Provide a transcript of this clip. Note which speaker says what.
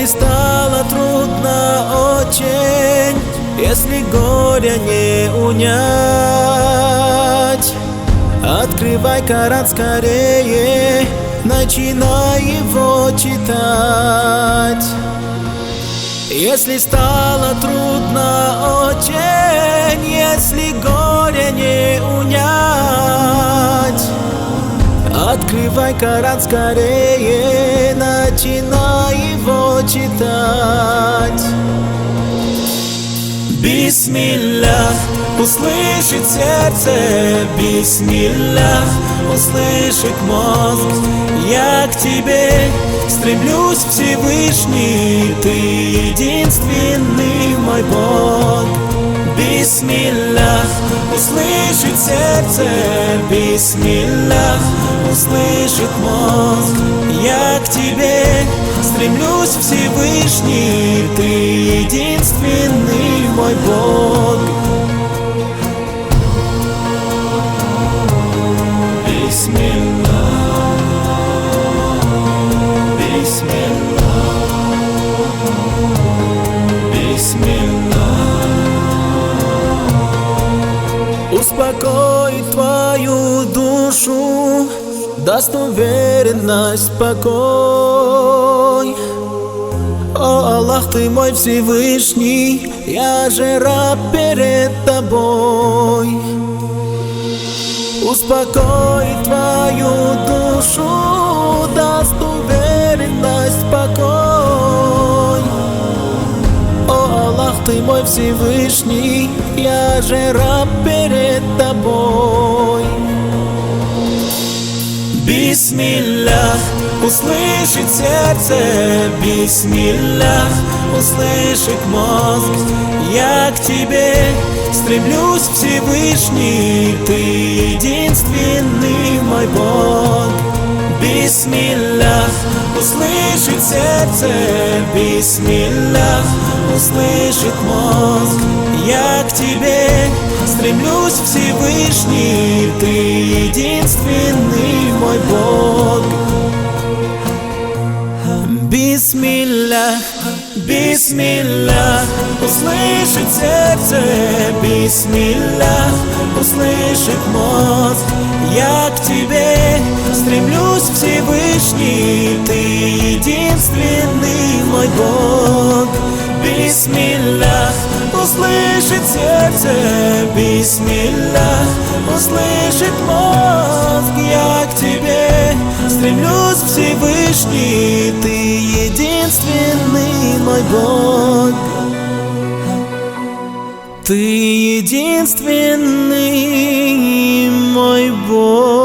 Speaker 1: Если стало трудно очень, если горя не унять, открывай Коран скорее, начинай его читать. Если стало трудно очень, если горе не унять, открывай Коран скорее, начинай его читать. Бисмиллах, услышит сердце, бисмиллах, услышит мозг. Я к тебе стремлюсь, Всевышний, ты единственный мой Бог. Бисмиллах, услышит сердце, бисмиллах, услышит мозг. Я к тебе стремлюсь, Всевышний, ты единственный мой Бог. Бисмиллах, бисмиллах, бисмиллах. Успокоит твою душу, даст уверенность, покой. О Аллах, ты мой Всевышний, я же раб перед тобой. Успокоит твою душу, даст уверенность, покой. О Аллах, ты мой Всевышний, я же раб перед тобой. Бисмиллах, услышит сердце, бисмиллах, услышит мозг. Я к тебе стремлюсь, Всевышний, ты единственный мой Бог. Бисмиллах, услышит сердце, бисмиллах, услышит мозг. Я к тебе стремлюсь, Всевышний, ты единственный мой Бог. Бисмиллах, бисмиллах, услышит сердце, бисмиллах, услышит мозг. Я к тебе стремлюсь, Всевышний, ты единственный мой Бог. Бисмиллах, услышит сердце, бисмиллах, услышит мозг. Я к тебе стремлюсь, Всевышний, ты единственный мой Бог. Ты единственный мой Бог.